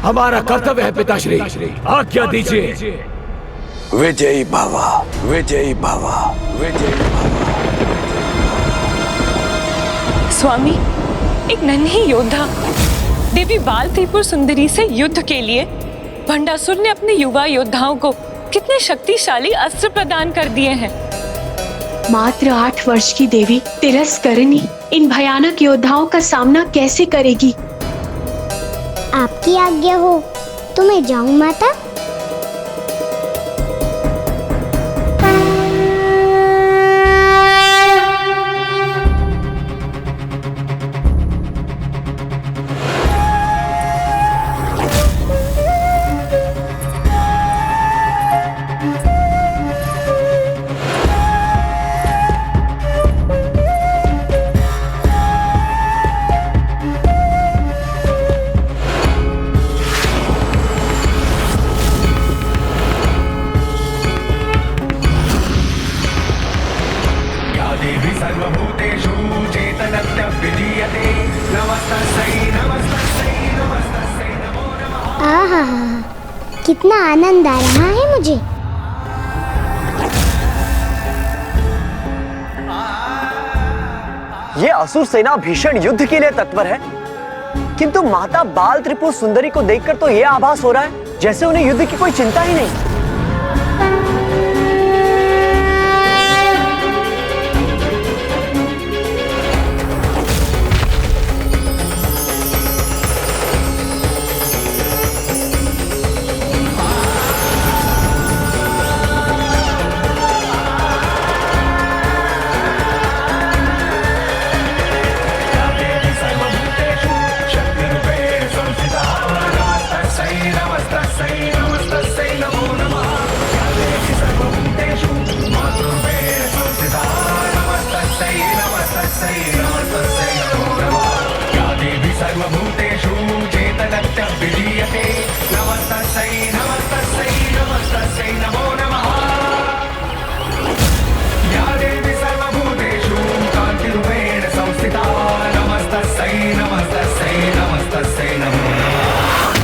हमारा कर्तव्य है पिताश्री, आज्ञा दीजिए। विजयी भवा, विजयी भवा, विजयी भवा। स्वामी, एक नन्ही योद्धा देवी बाल त्रिपुर सुंदरी से युद्ध के लिए भंडासुर ने अपने युवा योद्धाओं को कितने शक्तिशाली अस्त्र प्रदान कर दिए हैं। मात्र 8 वर्ष की देवी तिरस्करणी इन भयानक योद्धाओं का सामना कैसे करेगी? आपकी आज्ञा हो तो मैं जाऊं माता। हाँ, कितना आनंद आ रहा है मुझे। ये असुर सेना भीषण युद्ध के लिए तत्पर है, किंतु माता बाल त्रिपुर सुंदरी को देखकर तो ये आभास हो रहा है जैसे उन्हें युद्ध की कोई चिंता ही नहीं।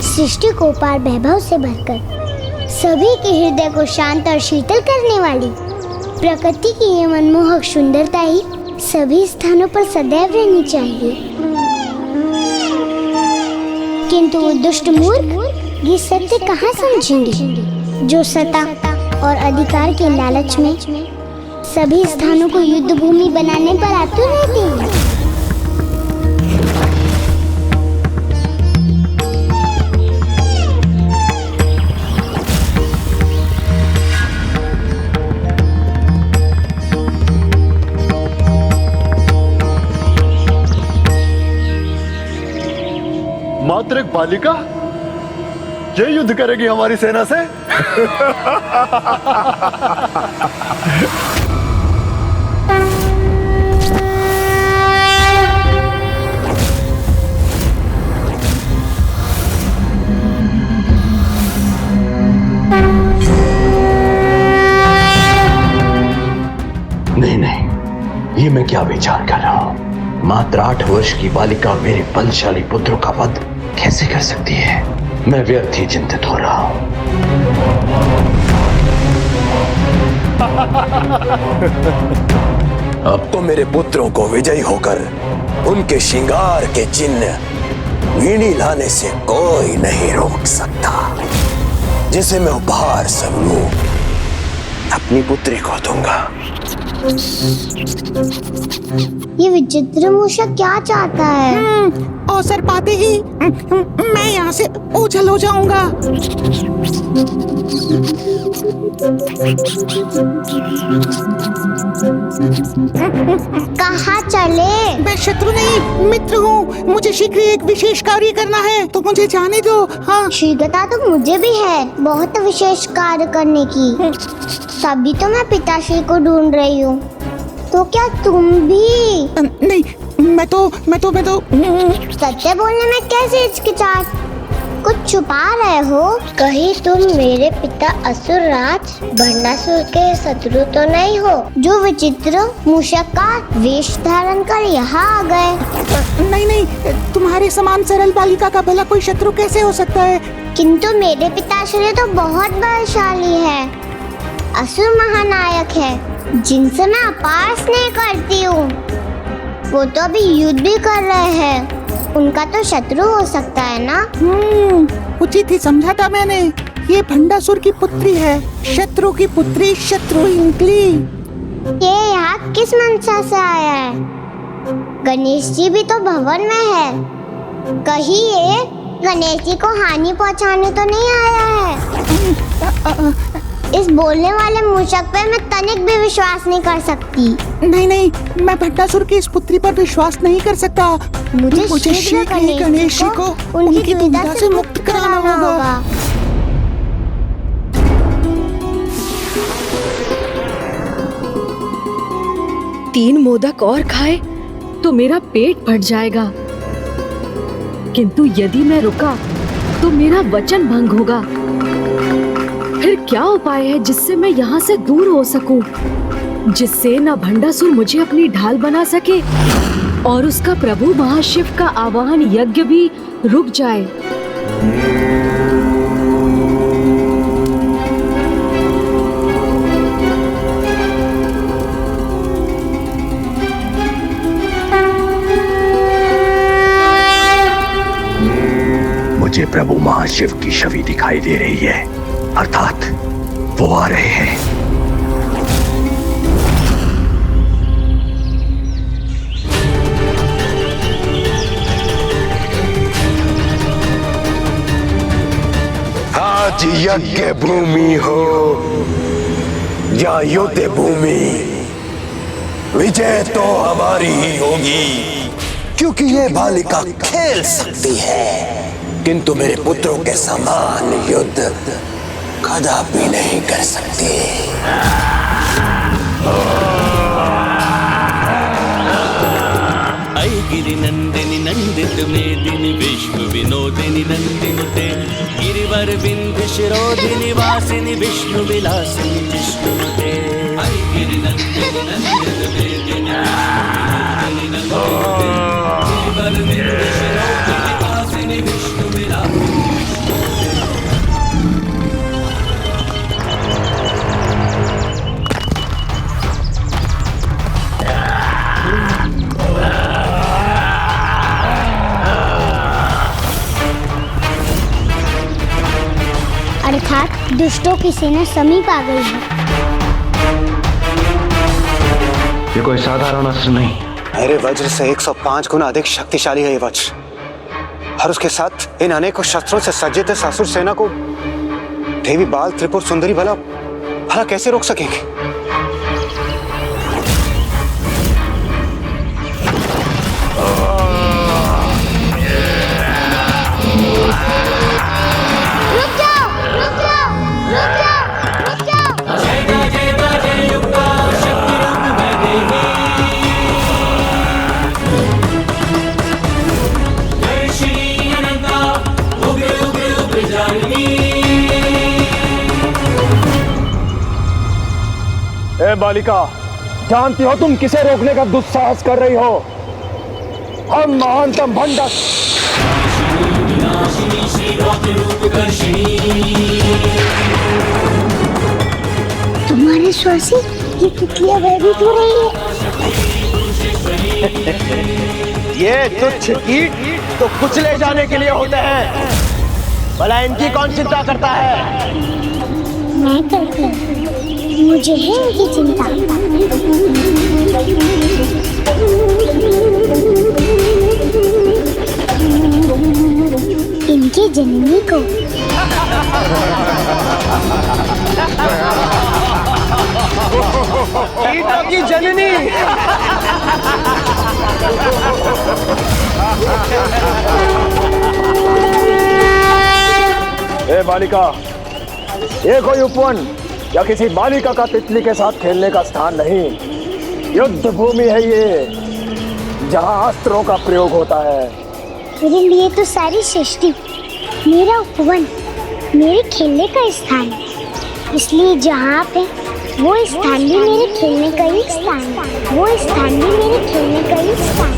सृष्टि को पार वैभव से भरकर सभी के हृदय को शांत और शीतल करने वाली प्रकृति की ये मनमोहक सुंदरता ही सभी स्थानों पर सदैव रहनी चाहिए। किंतु वो दुष्ट मूर्ख ये सत्य कहाँ समझेंगे, जो सत्ता और अधिकार के लालच में सभी स्थानों को युद्ध भूमि बनाने पर आतुर रहते हैं। मात्र एक बालिका ये युद्ध करेगी हमारी सेना से? नहीं नहीं, ये मैं क्या विचार कर रहा हूं? मात्र 8 वर्ष की बालिका मेरे बलशाली पुत्रों का वध कैसे कर सकती है? मैं व्यर्थ ही चिंतित हो रहा हूं। अब तो मेरे पुत्रों को विजयी होकर उनके श्रृंगार के चिन्ह वीणी लाने से कोई नहीं रोक सकता। जिसे मैं उपहार स्वरूप अपनी पुत्री को दूंगा। ये विचित्र मूषक क्या चाहता है? अवसर पाते ही मैं यहाँ से ओझल हो जाऊंगा। कहाँ चले? मैं शत्रु नहीं मित्र हूँ। मुझे शीघ्र एक विशेष कार्य करना है, तो मुझे जाने दो। हाँ, शीघ्रता तो मुझे भी है बहुत विशेष कार्य करने की। तभी तो मैं पिताश्री को ढूंढ रही हूँ। तो क्या तुम भी? नहीं, मैं तो सत्य बोलने में कैसे हिचकिचाहट? कुछ छुपा रहे हो? कहीं तुम मेरे पिता असुर राज भंडासुर के शत्रु तो नहीं हो, जो विचित्र मूषक का वेश धारण कर यहाँ आ गए? नहीं, तुम्हारे समान सरल बालिका का भला कोई शत्रु कैसे हो सकता है? किंतु मेरे पिताश्री तो बहुत बलशाली है, असुर महानायक है, जिनसे मैं अपार स्नेह करती हूँ। वो तो अभी युद्ध भी कर रहे हैं, उनका तो शत्रु हो सकता है ना? उचित ही समझा था मैंने। ये भंडासुर की पुत्री है, शत्रु की पुत्री शत्रु ही निकली। ये यहाँ किस मंशा से आया है? गणेश जी भी तो भवन में है, कहीं ये गणेश जी को हानि पहुँचाने तो नहीं आया है? इस बोलने वाले मूषक पे मैं तनिक भी विश्वास नहीं कर सकती। नहीं, मैं भंडासुर की इस पुत्री पर विश्वास नहीं कर सकता। मुझे शीघ्र गणेश जी को उनकी दुविधा से मुक्त कराना होगा। तीन मोदक और खाए तो मेरा पेट फट जाएगा, किंतु यदि मैं रुका तो मेरा वचन भंग होगा। फिर क्या उपाय है जिससे मैं यहाँ से दूर हो सकूं, जिससे न भंडासुर मुझे अपनी ढाल बना सके और उसका प्रभु महाशिव का आवाहन यज्ञ भी रुक जाए। महाशिव की छवि दिखाई दे रही है, अर्थात वो आ रहे हैं। आज यज्ञ भूमि हो या युद्ध भूमि, विजय तो हमारी ही होगी, क्योंकि ये बालिका खेल सकती है, किंतु मेरे पुत्रों के समान युद्ध कदापि नहीं कर सकती। ऐ गिरिनंदिनी नंदित मेदिनी विश्व विनोदिनी नंदिनुते गिरिवर विंध्य शिरोधिनी वासिनी विष्णु विलासिनी जिष्णुते। ऐ गिरिनंदिनी नंदित मेदिनी गिरिवर विंध्य शिरोधिनी वासिनी विष्णु विलासिनी। अर्थात दुष्टों की सेना समीप आ गई है। ये कोई साधारण अस्त्र नहीं, मेरे वज्र से 105 गुना अधिक शक्तिशाली है ये वज्र, और उसके साथ इन अनेकों शस्त्रों से सज्जित इस असुर सेना को देवी बाल त्रिपुर सुंदरी भला कैसे रोक सकेंगे? ए बालिका, जानती हो तुम किसे रोकने का दुस्साहस कर रही हो? हम महानतम भंडा तुम्हारे स्वर से ये तितलियां भयभीत हो रही है। ये तुच्छ कीट तो कुचले जाने के लिए होते हैं, भला इनकी कौन चिंता करता है? मैं करती हूँ, मुझे है इनकी चिंता। इनकी जननी को। कीटों की जननी। ए बालिका, ये कोई उपवन या किसी बालिका का तितली के साथ खेलने का स्थान नहीं, युद्ध भूमि है ये, जहाँ अस्त्रों का प्रयोग होता है। मेरे लिए तो सारी सृष्टि मेरा उपवन, मेरे खेलने का स्थान, इसलिए जहाँ आप हैं वो स्थान भी मेरे खेलने का ही स्थान, वो स्थान भी मेरे खेलने का ही स्थान।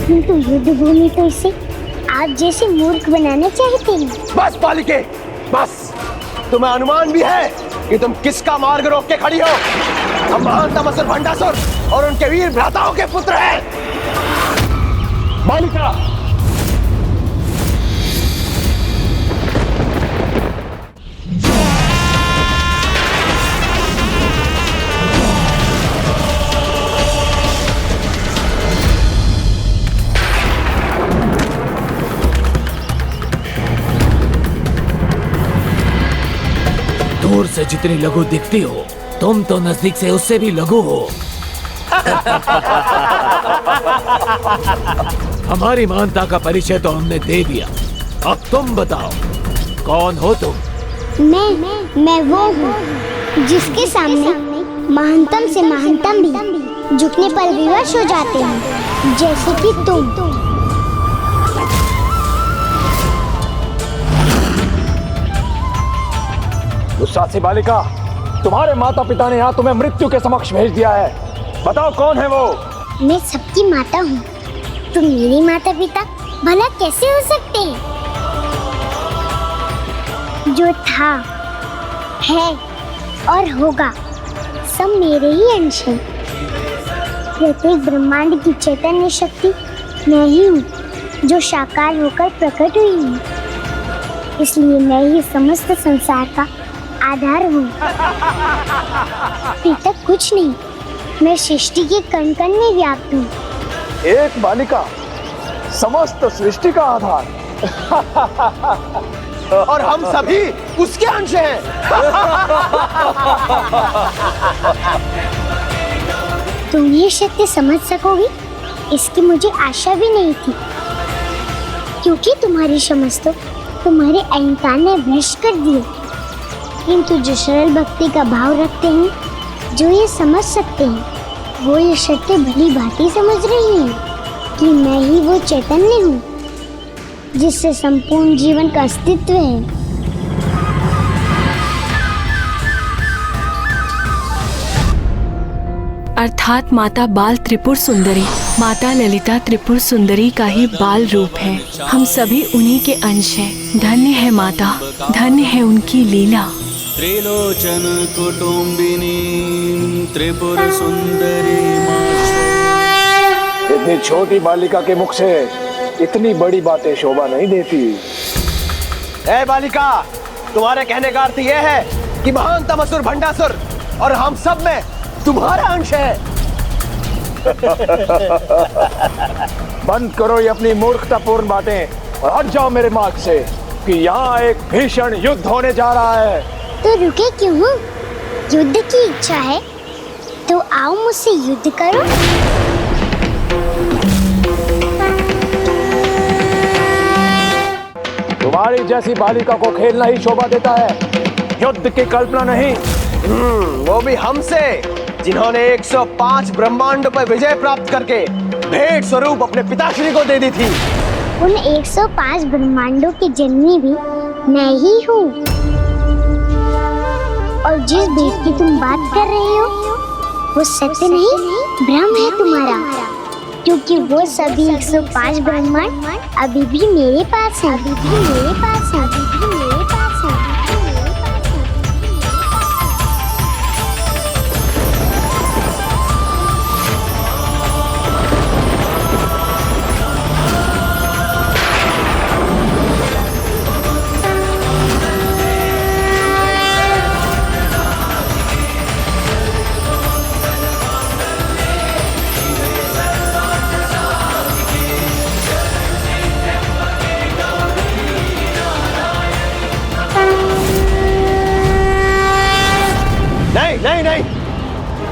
किंतु युद्ध भूमि तो इसे आप जैसे मूर्ख बनाना चाहते हैं। बस बालिके, बस। तुम्हें अनुमान भी है कि तुम किसका मार्ग रोक के खड़ी हो? हम महानतम असुर भंडासुर और उनके वीर भ्राताओं के पुत्र हैं। बालिका, दूर से जितनी लघु दिखती हो, तुम तो नजदीक से उससे भी लघु हो। हमारी महानता का परिचय तो हमने दे दिया, अब तुम बताओ कौन हो तुम? मैं वो हूँ जिसके सामने महानतम से महानतम भी झुकने पर विवश हो जाते हैं, जैसे कि तुम। दुस्साहसी बालिका, तुम्हारे माता पिता ने यहाँ तुम्हें मृत्यु के समक्ष भेज दिया है, बताओ कौन है वो? मैं सबकी माता हूँ, तुम मेरी माता पिता भला कैसे हो सकते हैं? जो था, है और होगा सब मेरे ही अंश हैं। प्रत्येक ब्रह्मांड की चैतन्य शक्ति मैं ही हूँ, जो साकार होकर प्रकट हुई है। इसलिए मैं ही समस्त संसार का आधार हूँ। पिता कुछ नहीं, मैं सृष्टि के कण कण में व्याप्त हूँ। एक बालिका समस्त सृष्टि का आधार और हम सभी उसके अंश हैं। तुम ये सत्य समझ सकोगी, इसकी मुझे आशा भी नहीं थी, क्योंकि तुम्हारी समझ तो तुम्हारे अहंकार ने भ्रष्ट कर दिए। किंतु जो सरल भक्ति का भाव रखते हैं, जो ये समझ सकते हैं, वो ये सत्य भली भांति समझ रही हैं कि मैं ही वो चैतन्य हूँ जिससे संपूर्ण जीवन का अस्तित्व है। अर्थात माता बाल त्रिपुर सुंदरी, माता ललिता त्रिपुर सुंदरी का ही बाल रूप है। हम सभी उन्हीं के अंश हैं। धन्य है माता, धन्य है उनकी लीला। त्रिलोचन कुटुंबिनी त्रिपुर सुंदरी। इतनी छोटी बालिका के मुख से इतनी बड़ी बातें शोभा नहीं देती। ए बालिका, तुम्हारे कहने का अर्थ यह है कि महानतम असुर भंडासुर और हम सब में तुम्हारा अंश है। बंद करो ये अपनी मूर्खतापूर्ण बातें और हट जाओ मेरे मार्ग से कि यहाँ एक भीषण युद्ध होने जा रहा है। तो रुके क्यों हो? युद्ध की इच्छा है तो आओ मुझसे युद्ध करो। तुम्हारी जैसी बालिका को खेलना ही शोभा देता है, युद्ध की कल्पना नहीं। वो भी हमसे, जिन्होंने 105 ब्रह्मांडों पर विजय प्राप्त करके भेंट स्वरूप अपने पिताश्री को दे दी थी। उन 105 ब्रह्मांडों की जननी भी मैं ही हूँ। और जिस भेंट की तुम बात कर रहे हो, वो सत्य नहीं, भ्रम है तुम्हारा, क्योंकि वो सभी 105 ब्रह्मांड अभी भी मेरे पास है। अभी भी मेरे पास है। अभी भी मेरे पास है। नहीं नहीं,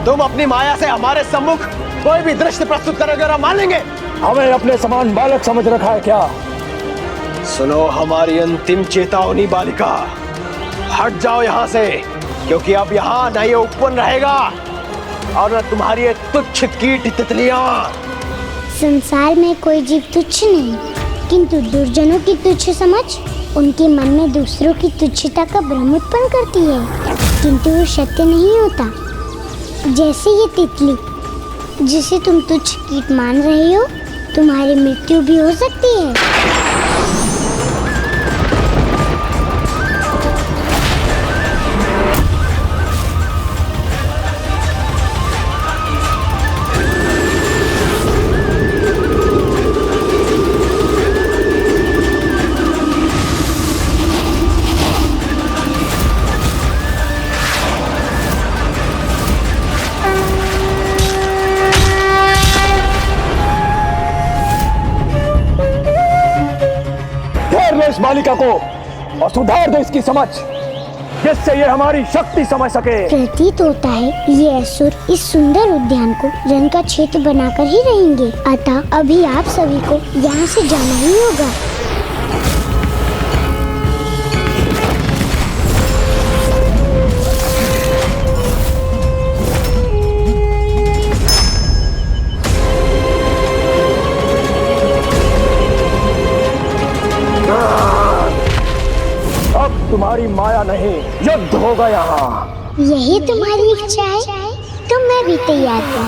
तुम अपनी माया से हमारे सम्मुख कोई भी दृश्य प्रस्तुत करोगे और हम मान लेंगे। हमें अपने समान बालक समझ रखा है क्या? सुनो हमारी अंतिम चेतावनी बालिका, हट जाओ यहाँ से, क्योंकि अब यहाँ न ये उपवन रहेगा और न तुम्हारी ये तुच्छ कीट तितलियां। संसार में कोई जीव तुच्छ नहीं, किंतु दुर्जनों की तुच्छ समझ उनके मन में दूसरों की तुच्छता का भ्रम उत्पन्न करती है, किंतु वो सत्य नहीं होता। जैसे ये तितली जिसे तुम तुच्छ कीट मान रहे हो, तुम्हारी मृत्यु भी हो सकती है। इस बालिका को और सुधार दो इसकी समझ, जिससे ये हमारी शक्ति समझ सके। प्रतीत होता है ये असुर इस सुंदर उद्यान को रण का क्षेत्र बनाकर ही रहेंगे, अतः अभी आप सभी को यहाँ से जाना ही होगा। तुम्हारी माया नहीं, युद्ध होगा यहाँ। यही तुम्हारी इच्छा है तो मैं भी तैयार हूँ।